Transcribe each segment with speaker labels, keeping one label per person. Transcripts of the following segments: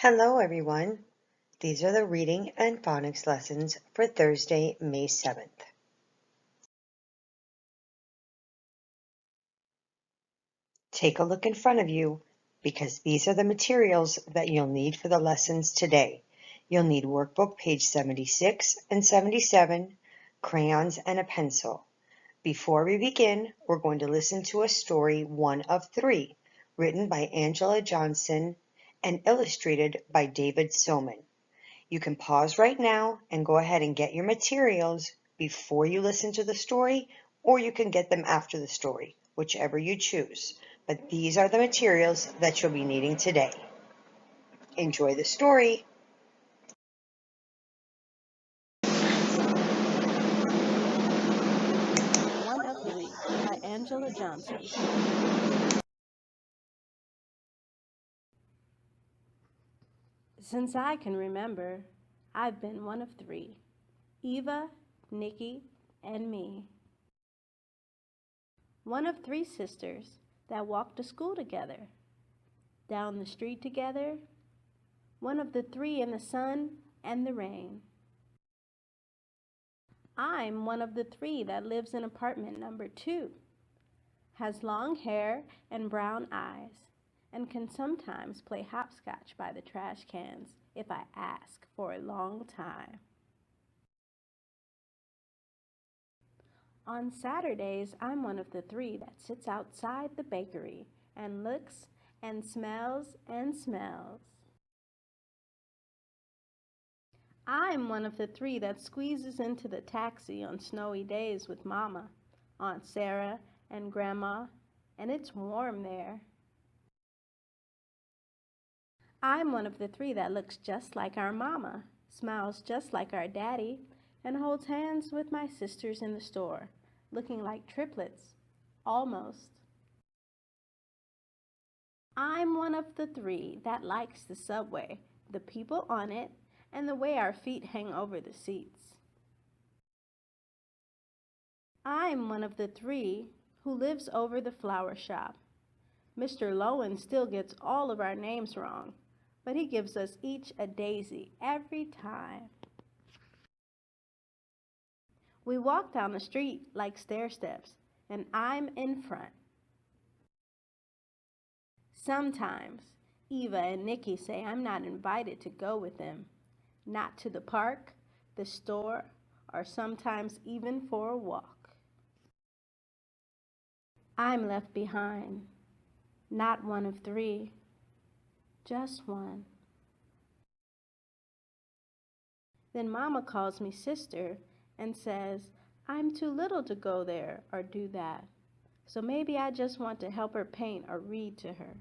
Speaker 1: Hello, everyone. These are the reading and phonics lessons for Thursday, May 7th. Take a look in front of you because these are the materials that you'll need for the lessons today. You'll need workbook page 76 and 77, crayons, and a pencil. Before we begin, we're going to listen to a story, one of three, written by Angela Johnson and illustrated by David Soman. You can pause right now and go ahead and get your materials before you listen to the story, or you can get them after the story, whichever you choose. But these are the materials that you'll be needing today. Enjoy the story.
Speaker 2: One of Three by Angela Johnson. Since I can remember, I've been one of three: Eva, Nikki, and me. One of three sisters that walked to school together, down the street together, one of the three in the sun and the rain. I'm one of the three that lives in apartment number 2, has long hair and brown eyes, and can sometimes play hopscotch by the trash cans if I ask for a long time. On Saturdays, I'm one of the three that sits outside the bakery and looks and smells and smells. I'm one of the three that squeezes into the taxi on snowy days with Mama, Aunt Sarah, and Grandma, and it's warm there. I'm one of the three that looks just like our Mama, smiles just like our Daddy, and holds hands with my sisters in the store, looking like triplets, almost. I'm one of the three that likes the subway, the people on it, and the way our feet hang over the seats. I'm one of the three who lives over the flower shop. Mr. Lowen still gets all of our names wrong, but he gives us each a daisy every time. We walk down the street like stair steps, and I'm in front. Sometimes Eva and Nikki say I'm not invited to go with them, not to the park, the store, or sometimes even for a walk. I'm left behind, not one of three, just one. Then Mama calls me sister and says I'm too little to go there or do that, so maybe I just want to help her paint or read to her.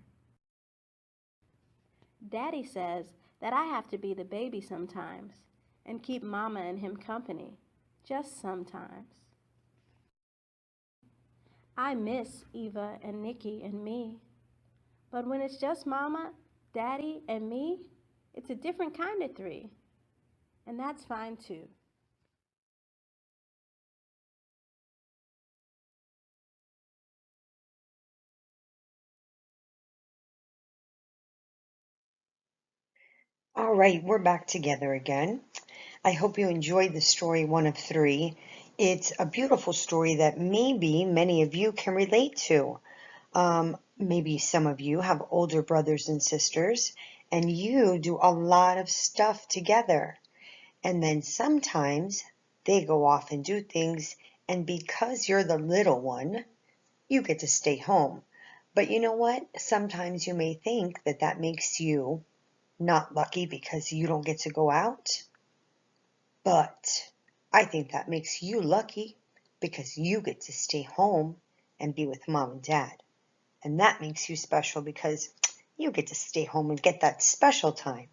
Speaker 2: Daddy says that I have to be the baby sometimes and keep Mama and him company, just sometimes. I miss Eva and Nikki and me, but when it's just Mama, Daddy, and me, it's a different kind of three, and that's fine too.
Speaker 1: All right, we're back together again. I hope you enjoyed the story, one of three. It's a beautiful story that maybe many of you can relate to. Maybe some of you have older brothers and sisters, and you do a lot of stuff together. And then sometimes they go off and do things, and because you're the little one, you get to stay home. But you know what? Sometimes you may think that that makes you not lucky because you don't get to go out. But I think that makes you lucky because you get to stay home and be with mom and dad. And that makes you special because you get to stay home and get that special time.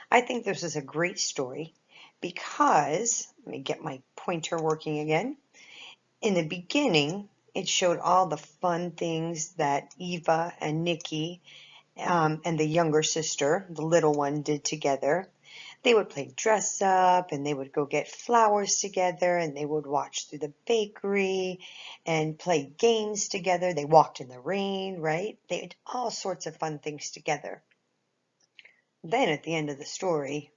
Speaker 1: I think this is a great story because, let me get my pointer working again. In the beginning, it showed all the fun things that Eva and Nikki and the younger sister, the little one, did together. They would play dress up and they would go get flowers together and they would watch through the bakery and play games together. They walked in the rain, right? They did all sorts of fun things together. Then at the end of the story,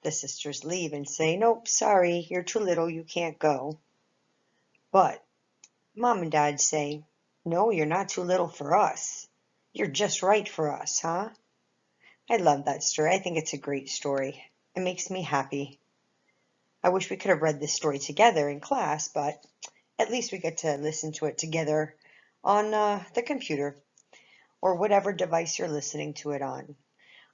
Speaker 1: the sisters leave and say, "Nope, sorry, you're too little, you can't go." But Mom and Dad say, "No, you're not too little for us. You're just right for us, huh?" I love that story. I think it's a great story. It makes me happy. I wish we could have read this story together in class, but at least we get to listen to it together on the computer or whatever device you're listening to it on.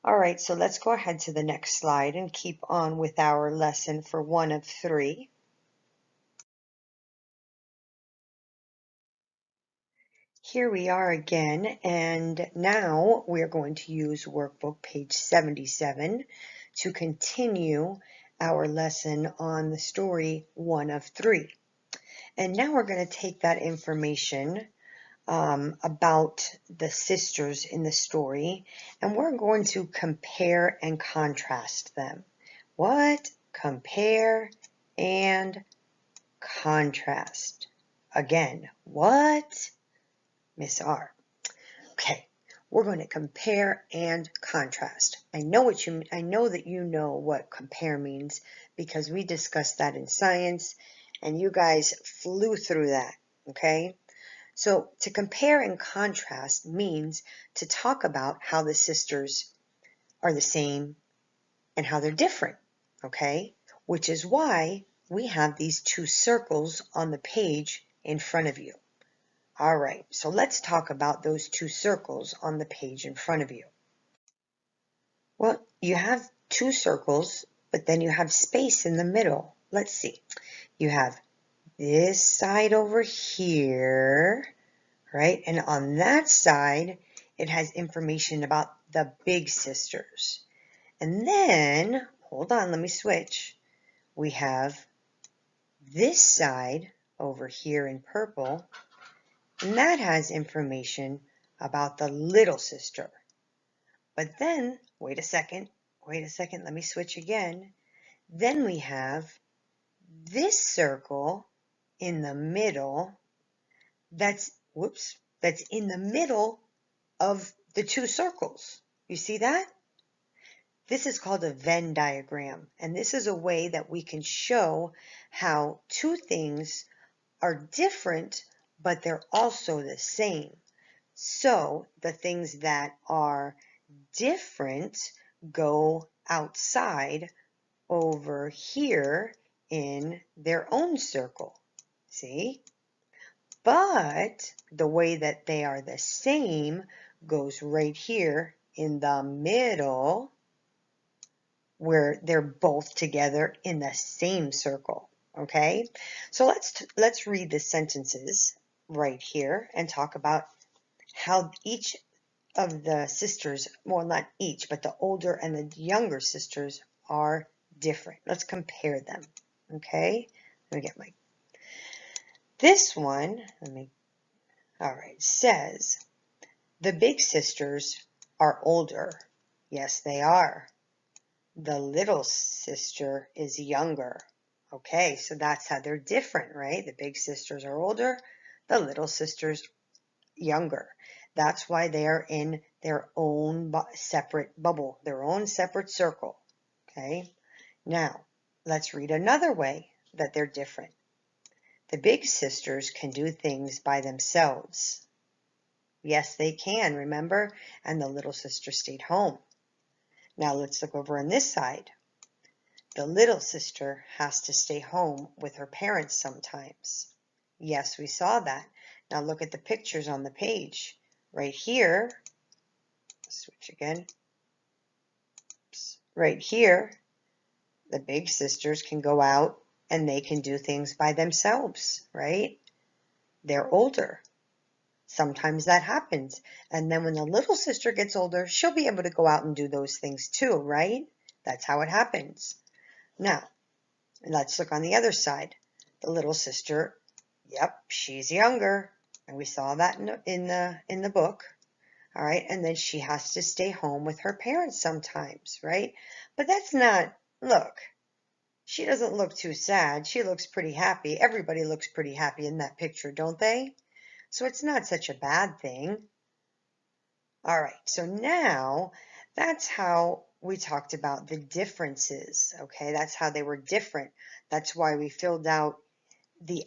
Speaker 1: All right, so let's go ahead to the next slide and keep on with our lesson for 1 of 3. Here we are again, and now we're going to use workbook page 77 to continue our lesson on the story 1 of 3. And now we're going to take that information about the sisters in the story, and we're going to compare and contrast them. What? Compare and contrast. Again, what? Miss R. Okay, we're going to compare and contrast. I know that you know what compare means because we discussed that in science and you guys flew through that, okay? So to compare and contrast means to talk about how the sisters are the same and how they're different, okay? Which is why we have these 2 circles on the page in front of you. All right, so let's talk about those 2 circles on the page in front of you. Well, you have 2 circles, but then you have space in the middle. Let's see. You have this side over here, right? And on that side, it has information about the big sisters. And then, hold on, let me switch. We have this side over here in purple, and that has information about the little sister. But then, wait a second, let me switch again. Then we have this circle in the middle that's in the middle of the 2 circles. You see that? This is called a Venn diagram, and this is a way that we can show how 2 things are different, but they're also the same. So the things that are different go outside over here in their own circle. See? But the way that they are the same goes right here in the middle where they're both together in the same circle. Okay? So let's read the sentences right here and talk about how each of the sisters, well, not each, but the older and the younger sisters are different. Let's compare them. Okay? Let me get my this one, all right, says, the big sisters are older. Yes, they are. The little sister is younger. Okay, so that's how they're different, right? The big sisters are older, the little sisters younger. That's why they are in their own separate bubble, their own separate circle. Okay, now let's read another way that they're different. The big sisters can do things by themselves. Yes, they can, remember? And the little sister stayed home. Now let's look over on this side. The little sister has to stay home with her parents sometimes. Yes, we saw that. Now look at the pictures on the page. Right here, switch again. Right here, the big sisters can go out and they can do things by themselves, right? They're older. Sometimes that happens. And then when the little sister gets older, she'll be able to go out and do those things too, right? That's how it happens. Now, let's look on the other side. The little sister, yep, she's younger. And we saw that in the book. All right, and then she has to stay home with her parents sometimes, right? But that's not, look, she doesn't look too sad. She looks pretty happy. Everybody looks pretty happy in that picture, don't they? So it's not such a bad thing. All right, so now That's how we talked about the differences, okay? That's how they were different. That's why we filled out the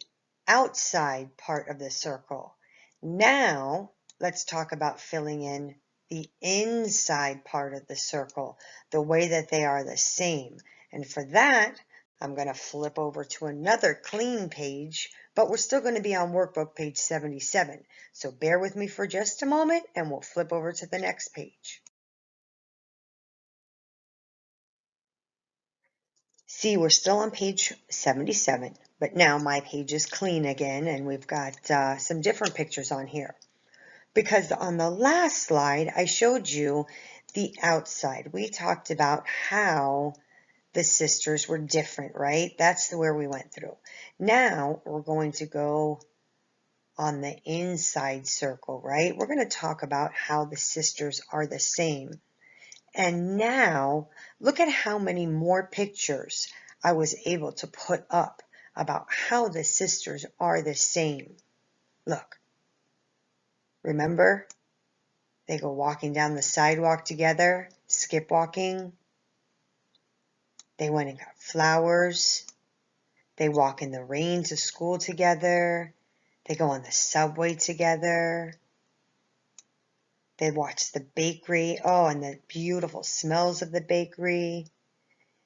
Speaker 1: outside part of the circle. Now, let's talk about filling in the inside part of the circle, the way that they are the same. And for that, I'm going to flip over to another clean page, but we're still going to be on workbook page 77. So bear with me for just a moment and we'll flip over to the next page. See, we're still on page 77, but now my page is clean again and we've got some different pictures on here. Because on the last slide, I showed you the outside. We talked about how the sisters were different, right? That's where we went through. Now we're going to go on the inside circle, right? We're going to talk about how the sisters are the same. And now look at how many more pictures I was able to put up about how the sisters are the same. Look, remember? They go walking down the sidewalk together, skip walking. They went and got flowers. They walk in the rain to school together. They go on the subway together. They watch the bakery. Oh, and the beautiful smells of the bakery.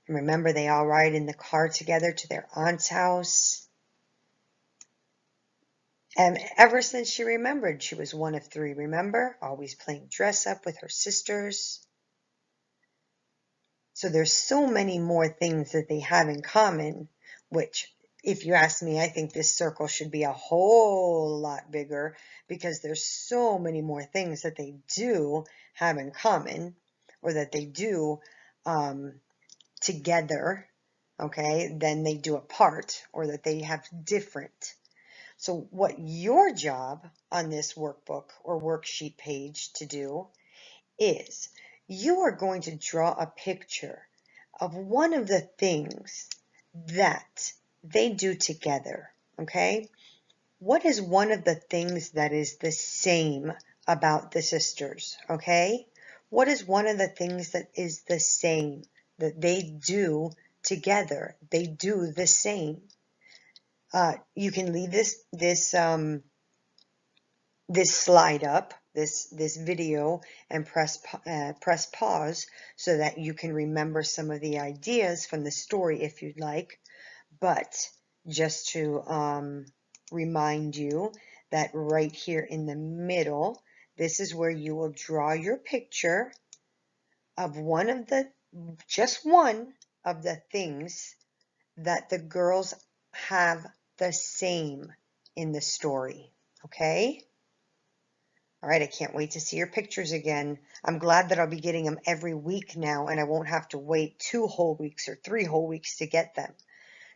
Speaker 1: And remember, they all ride in the car together to their aunt's house. And ever since she remembered, she was one of three, remember? Always playing dress up with her sisters. So there's so many more things that they have in common, which, if you ask me, I think this circle should be a whole lot bigger because there's so many more things that they do have in common or that they do together, okay, than they do apart or that they have different. So what your job on this workbook or worksheet page to do is you are going to draw a picture of one of the things that they do together, okay? What is one of the things that is the same about the sisters, okay? What is one of the things that is the same that they do together? They do the same. You can leave this slide up, this video, and press pause so that you can remember some of the ideas from the story if you'd like. But just to remind you that right here in the middle, this is where you will draw your picture of just one of the things that the girls have the same in the story, okay? All right, I can't wait to see your pictures again. I'm glad that I'll be getting them every week now and I won't have to wait 2 whole weeks or 3 whole weeks to get them.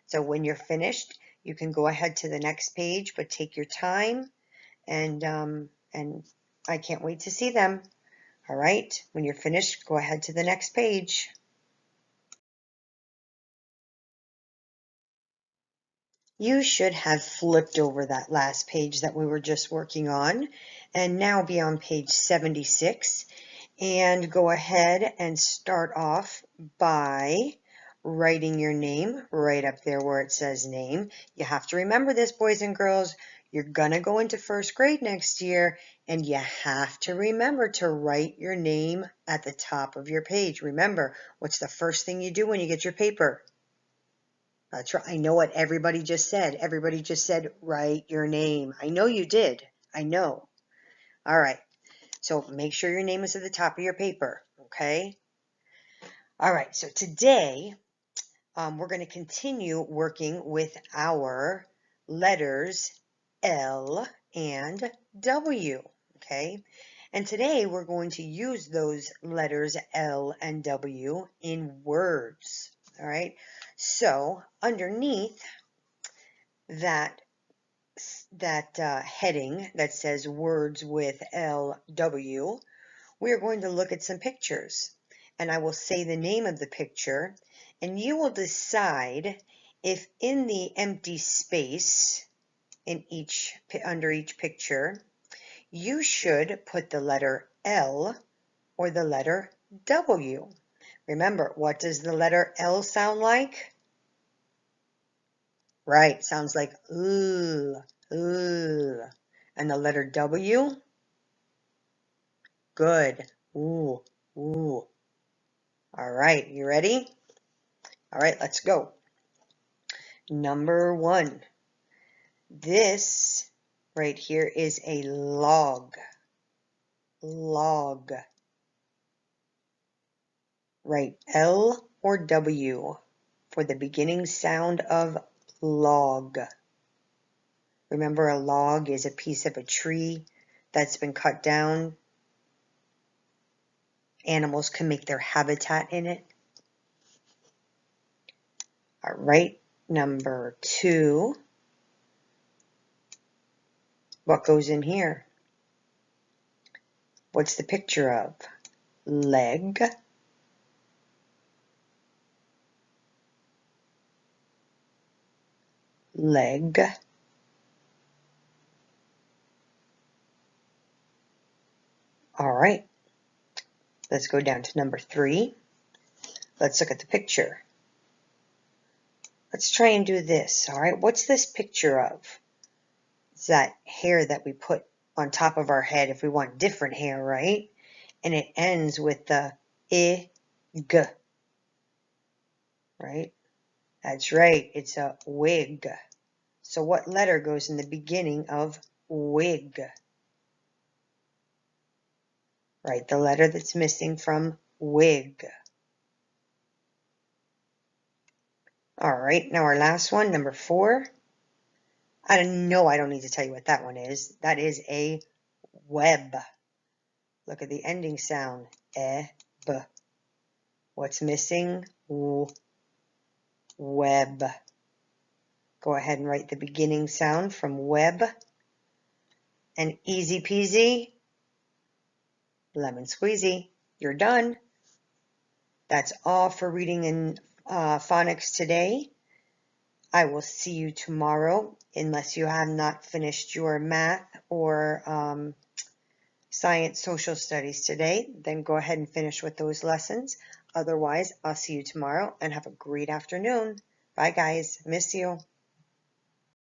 Speaker 1: So when you're finished, you can go ahead to the next page, but take your time and I can't wait to see them. All right, when you're finished, go ahead to the next page. You should have flipped over that last page that we were just working on and now be on page 76 and go ahead and start off by writing your name right up there where it says name. You have to remember this, boys and girls. You're going to go into first grade next year and you have to remember to write your name at the top of your page. Remember, what's the first thing you do when you get your paper? That's right. I know what everybody just said. Everybody just said, write your name. I know you did. I know. All right. So make sure your name is at the top of your paper. Okay. All right. So today we're going to continue working with our letters L and W. Okay. And today we're going to use those letters L and W in words. All right. So underneath that heading that says words with LW, we are going to look at some pictures. And I will say the name of the picture, and you will decide if in the empty space in under each picture, you should put the letter L or the letter W. Remember, what does the letter L sound like? Right, sounds like L, L. And the letter W? Good. Ooh, ooh. All right, you ready? All right, let's go. Number 1. This right here is a log. Log. Write L or W for the beginning sound of log. Remember, a log is a piece of a tree that's been cut down. Animals can make their habitat in it. All right, number 2. What goes in here? What's the picture of? Leg. Leg. All right, let's go down to number 3. Let's look at the picture. Let's try and do this. All right, what's this picture of? It's that hair that we put on top of our head if we want different hair, right? And it ends with the I, G, right? That's right, it's a wig. So what letter goes in the beginning of wig? Right, the letter that's missing from wig. All right, now our last one, number 4. I don't need to tell you what that one is. That is a web. Look at the ending sound, B. What's missing? Web. Go ahead and write the beginning sound from web. And easy peasy, lemon squeezy. You're done. That's all for reading in phonics today. I will see you tomorrow, unless you have not finished your math or science social studies today. Then go ahead and finish with those lessons. Otherwise, I'll see you tomorrow and have a great afternoon. Bye, guys. Miss you.